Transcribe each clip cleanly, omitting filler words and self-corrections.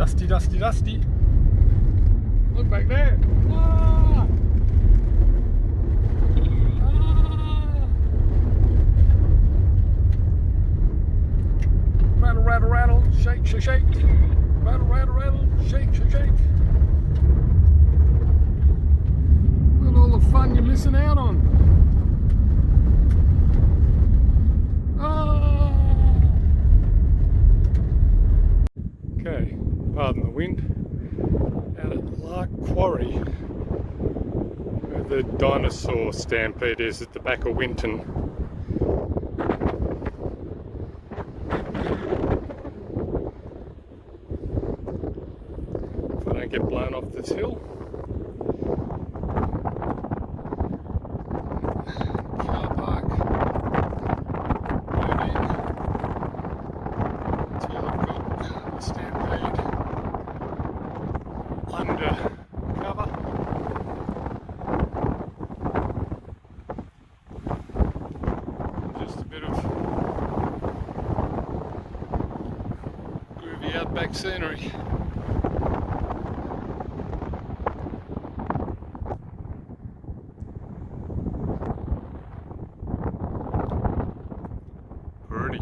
Dusty, dusty, dusty. Look back there. Ah! Ah! Rattle, rattle, rattle, shake, shake, shake. Rattle, rattle, rattle, shake, shake, shake. Look at all the fun you're missing out on. Ah! Okay, pardon the wind. Out at Lark Quarry, where the dinosaur stampede is at the back of Winton. If I don't get blown off this hill. Car park. Load in. Until I've got the stampede under cover. Just a bit of groovy outback scenery. Pretty.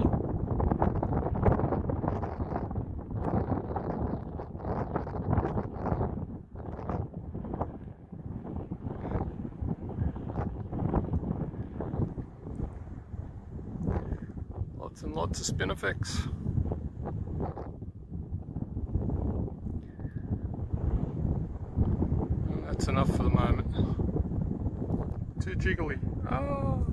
Lots and lots of spinifex. And that's enough for the moment. Too jiggly. Oh.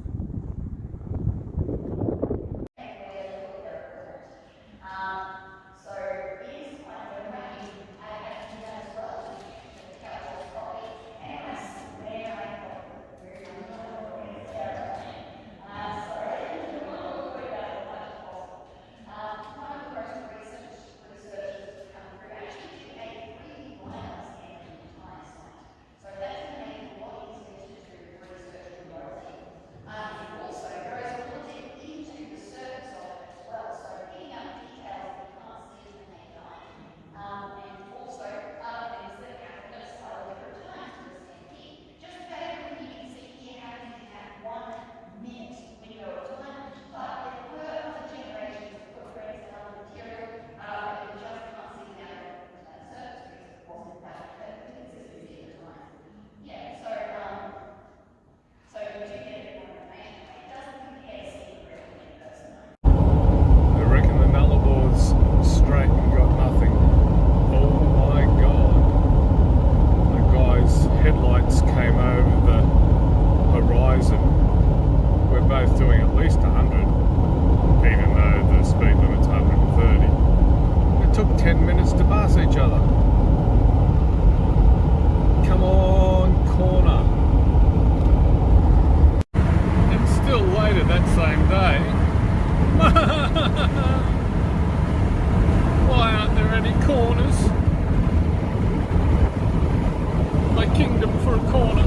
Headlights came over the horizon. We're both doing at least 100, even though the speed limit's 130. It took 10 minutes to pass each other. Come on, corner. And still later that same day. Why aren't there any corners? My kingdom for a corner.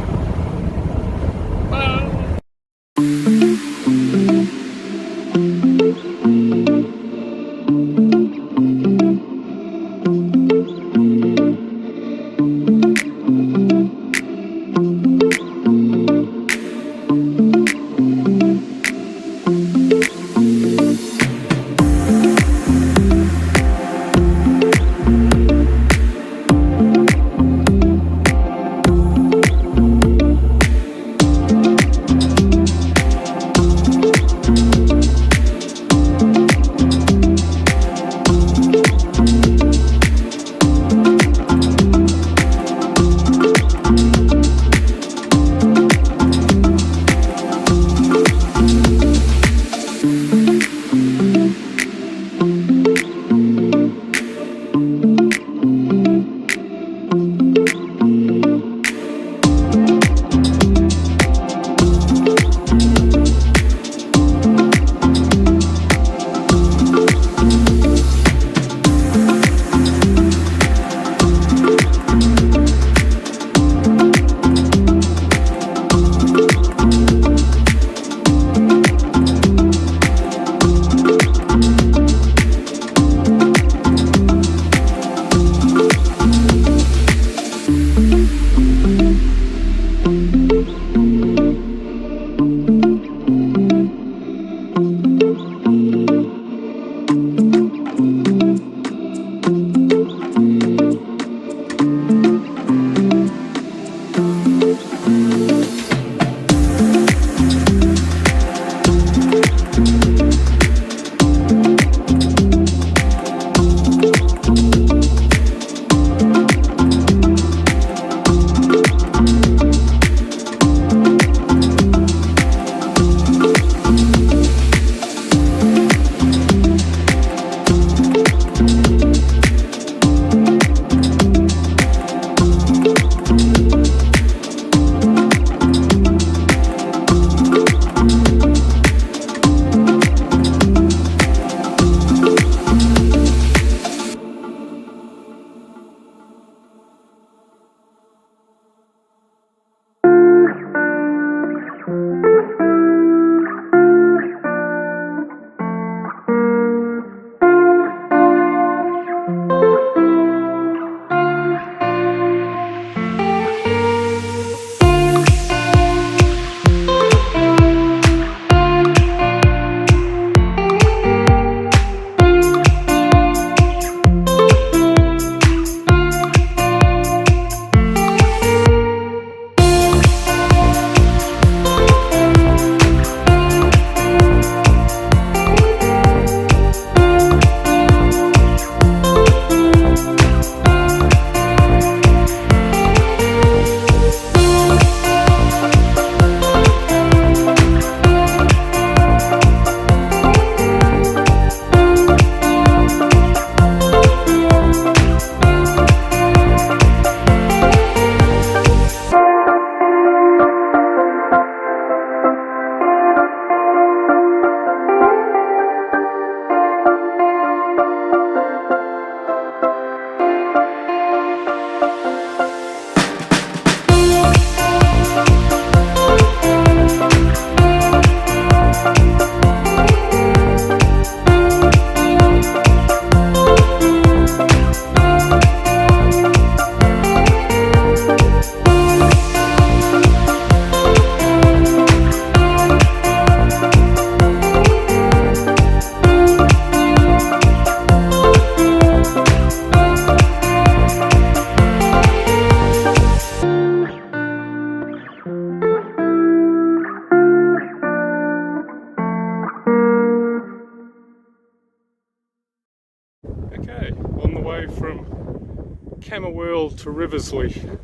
Camberwell to Riversley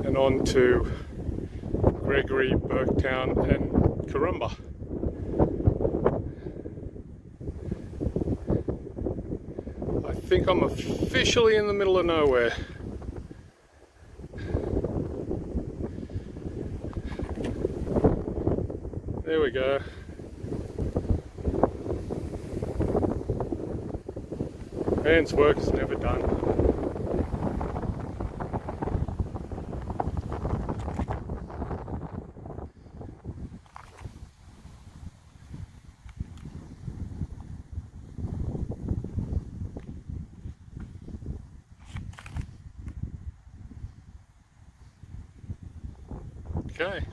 and on to Gregory, Burketown and Corumba. I think I'm officially in the middle of nowhere. There we go. Man's work is never done. Okay.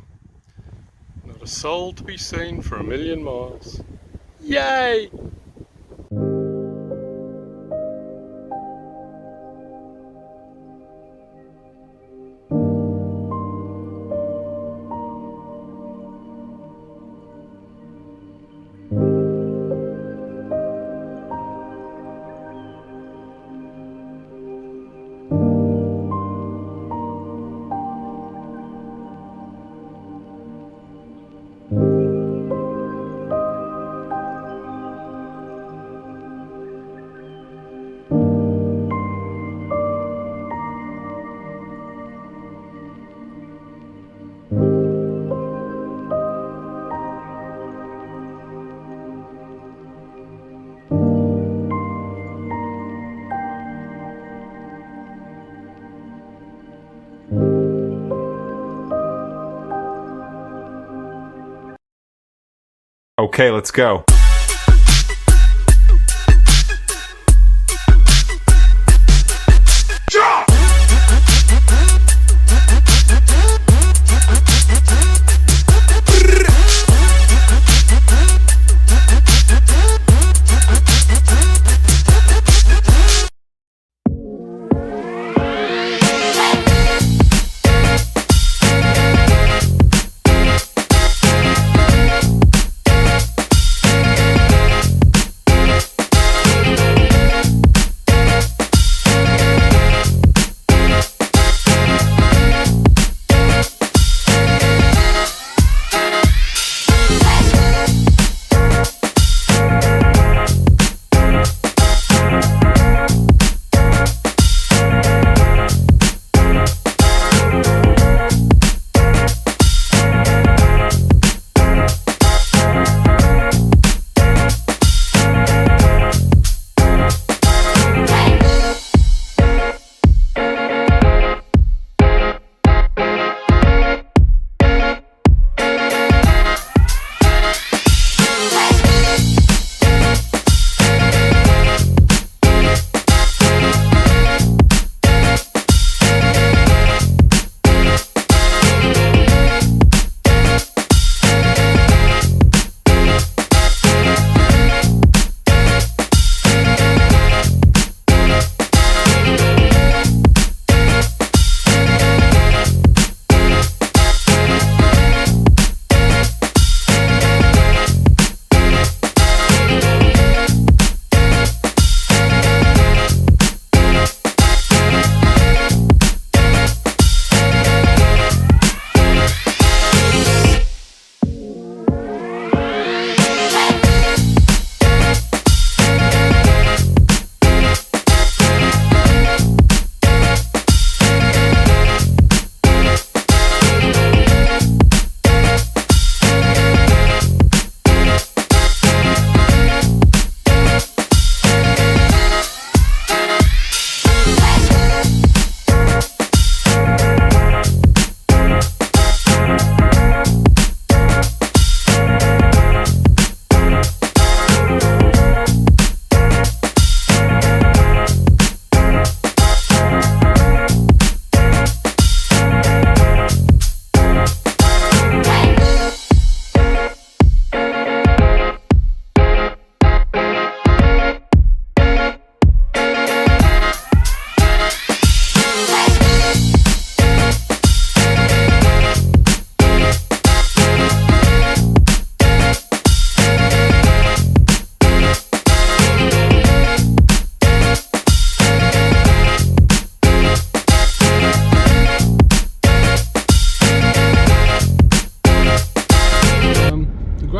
Not a soul to be seen for 1,000,000 miles. Yay! Okay, let's go.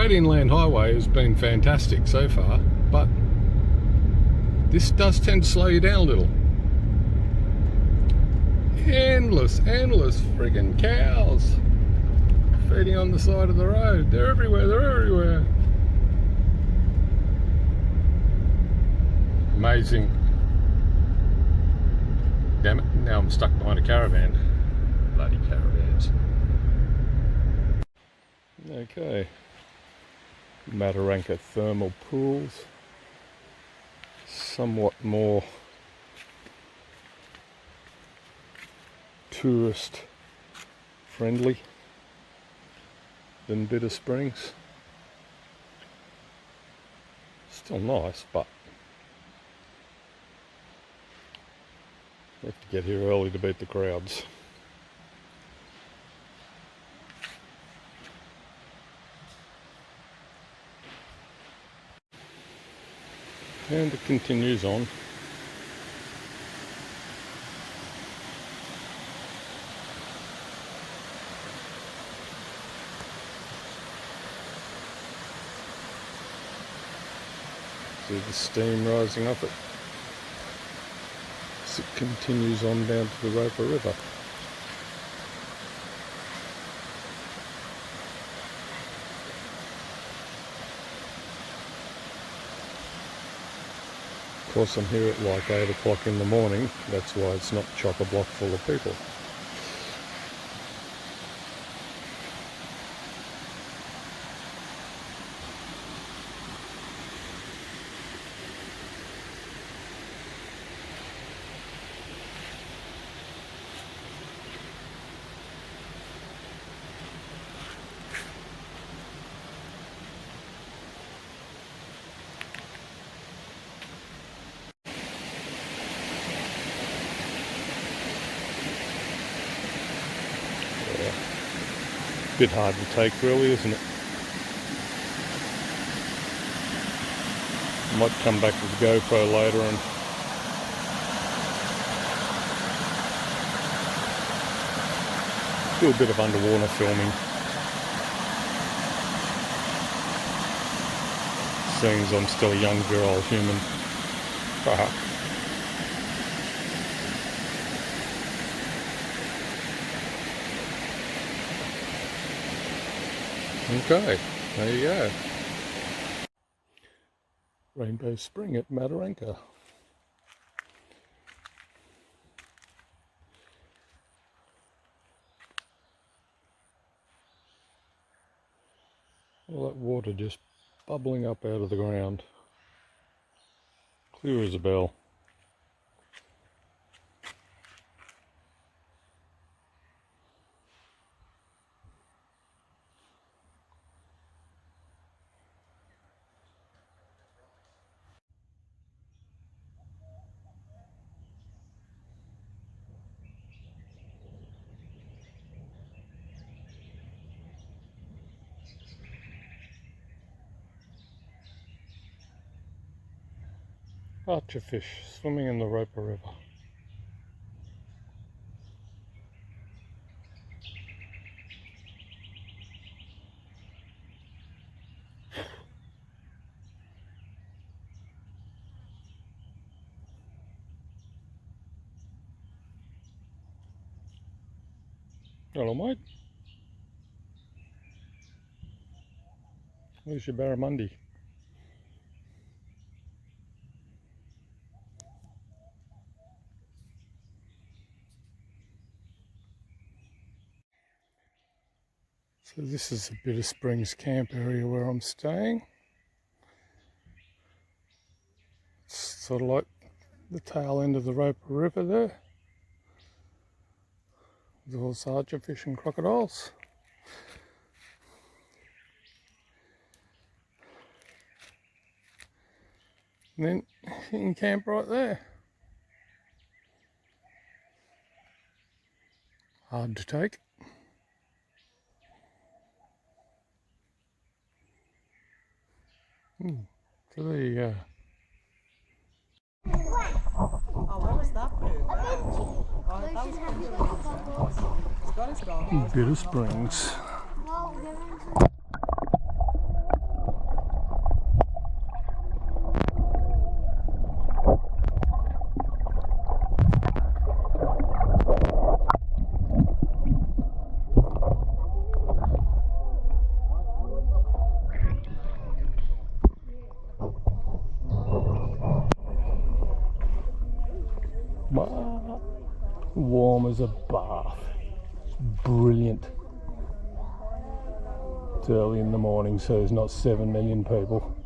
Great Inland Highway has been fantastic so far, but this does tend to slow you down a little. Endless friggin' cows feeding on the side of the road. They're everywhere. Amazing. Damn it, now I'm stuck behind a caravan. Bloody caravans. Okay. Mataranka thermal pools. Somewhat more tourist friendly than Bitter Springs. Still nice, but you have to get here early to beat the crowds. And it continues on. See the steam rising off it as it continues on down to the Roper River. Of course, I'm here at like 8 o'clock in the morning, that's why it's not chock-a-block full of people. Bit hard to take really, isn't it? Might come back with the GoPro later and do a bit of underwater filming. Seeing as I'm still a young virile human. Okay, there you go. Rainbow Spring at Mataranka. All that water just bubbling up out of the ground. Clear as a bell. Archerfish swimming in the Roper River. Hello mate. Where's your barramundi? So this is the Bitter Springs camp area where I'm staying. It's sort of like the tail end of the Roper River there. With all the archerfish and crocodiles. And then you can camp right there. Hard to take. So there you go. Oh, what was that food? Bitter Springs. warm as a bath. Brilliant. It's early in the morning, so there's not 7 million people.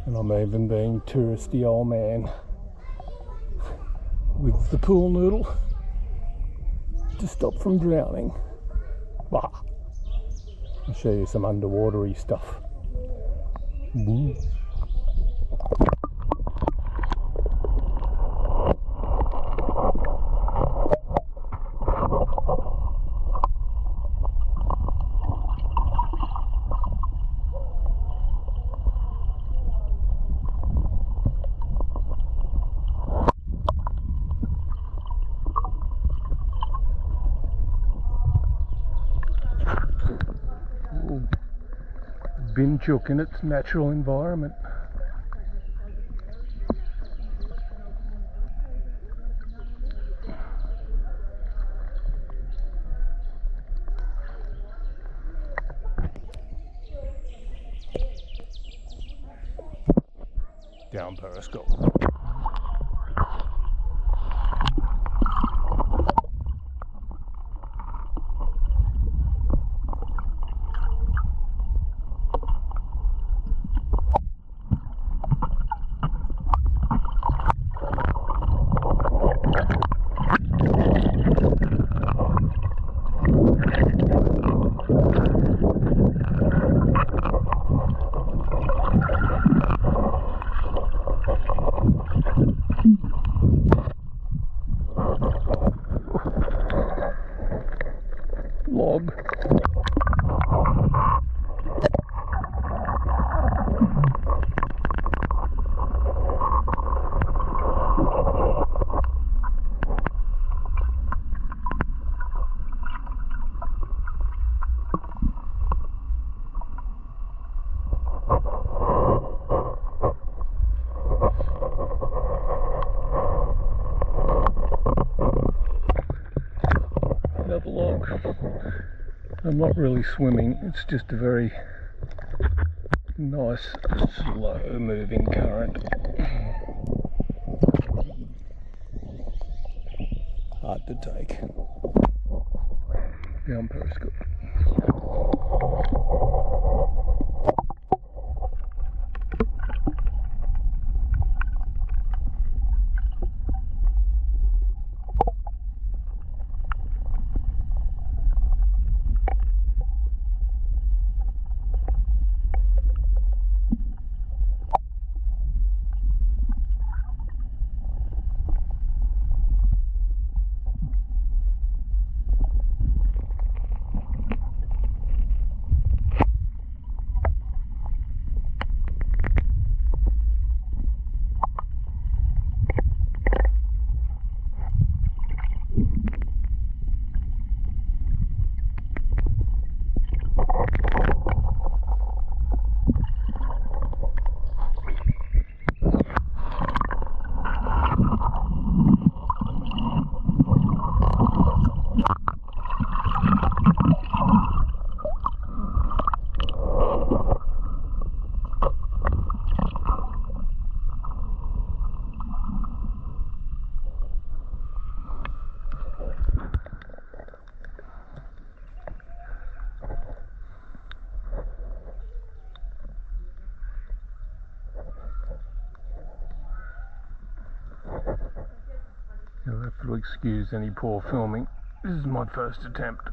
And I'm even being touristy old man with the pool noodle to stop from drowning. Bah. I'll show you some underwatery stuff. Woo. Binchuk in its natural environment. Down Periscope. Log. Another log. I'm not really swimming, it's just a very nice, slow moving current. Hard to take. Down Periscope. You'll have to excuse any poor filming. This is my first attempt.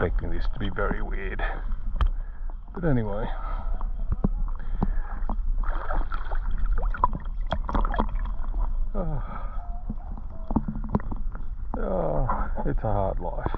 expecting this to be very weird. But anyway. Oh, it's a hard life.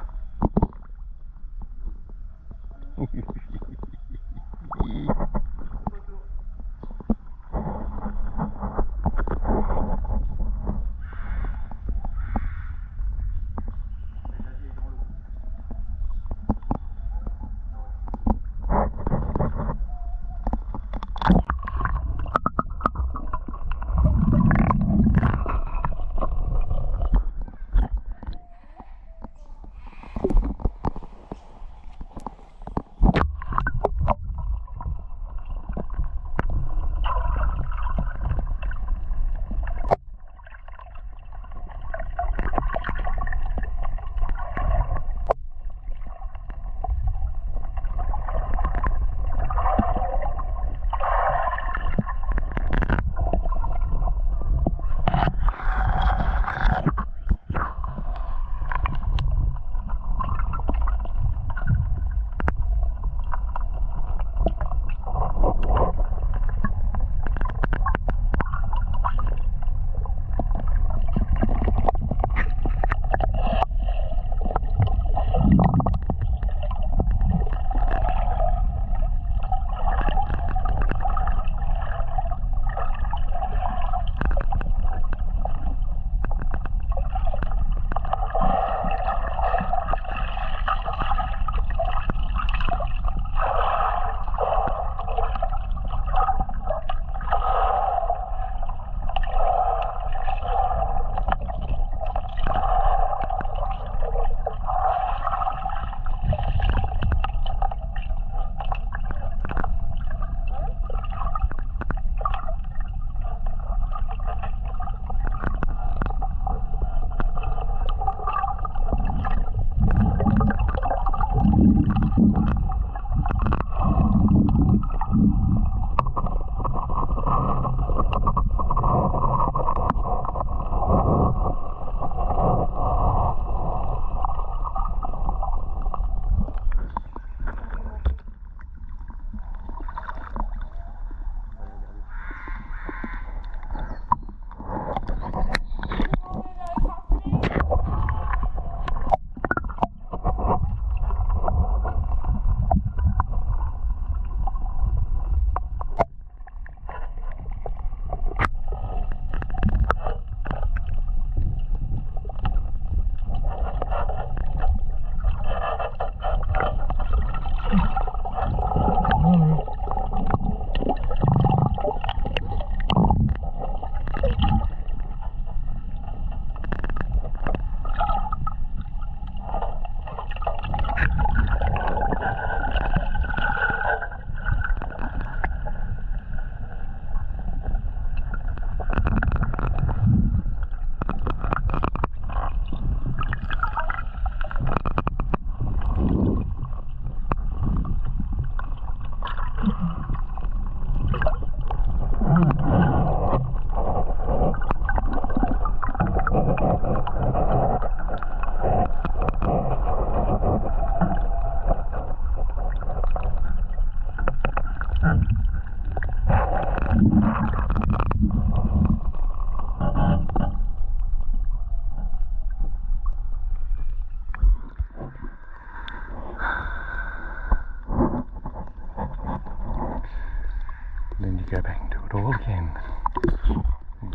Go back and do it all again.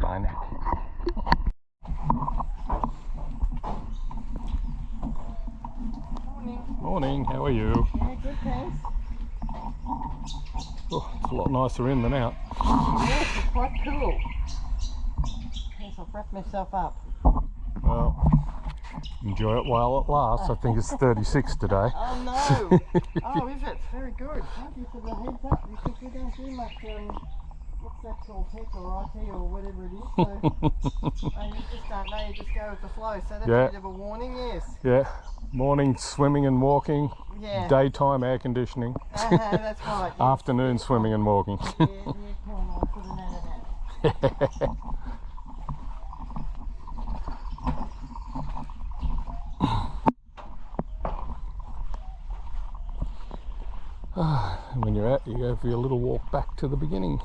Bye now. Morning. Morning, how are you? Yeah, good, thanks. Oh, it's a lot nicer in than out. Yes, it's quite cool. Yes, I'll wrap myself up. Well, enjoy it while it lasts. I think it's 36 today. Oh no! Oh, is it? Very good. Thank you for the heads up because we don't do much, what's that called, tech or IT or whatever it is. So you just don't know, you just go with the flow. So that's Yeah. a bit of a warning, yes. Yeah, morning swimming and walking, Yeah. daytime air conditioning, That's right. Yes. afternoon swimming and walking. Yeah, yeah, come on, I'll put a note of that. And when you're out, you go for your little walk back to the beginning.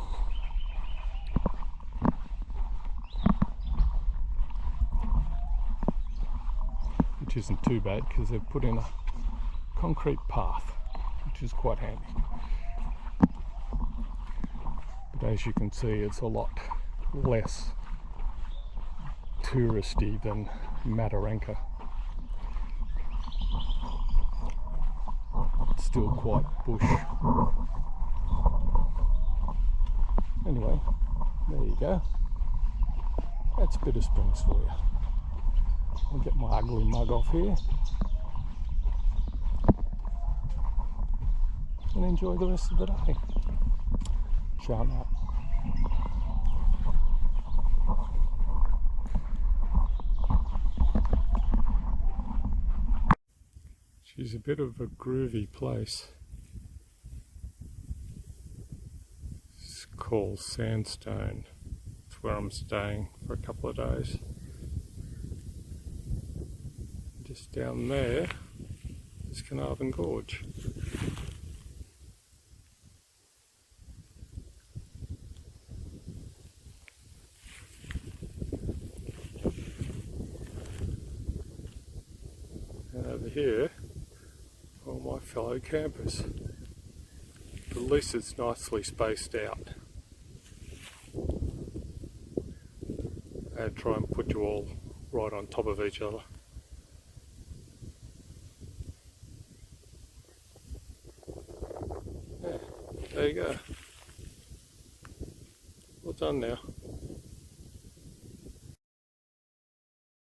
Which isn't too bad because they've put in a concrete path, which is quite handy. But as you can see, it's a lot less touristy than Mataranka. It's still quite bush. Anyway, there you go. That's Bitter Springs for you. I'll get my ugly mug off here and enjoy the rest of the day. Shout out. She's a bit of a groovy place. It's called Sandstone. It's where I'm staying for a couple of days. Just down there is Carnarvon Gorge. And over here, all my fellow campers. But at least it's nicely spaced out. And try and put you all right on top of each other. Yeah, there you go. Well done now.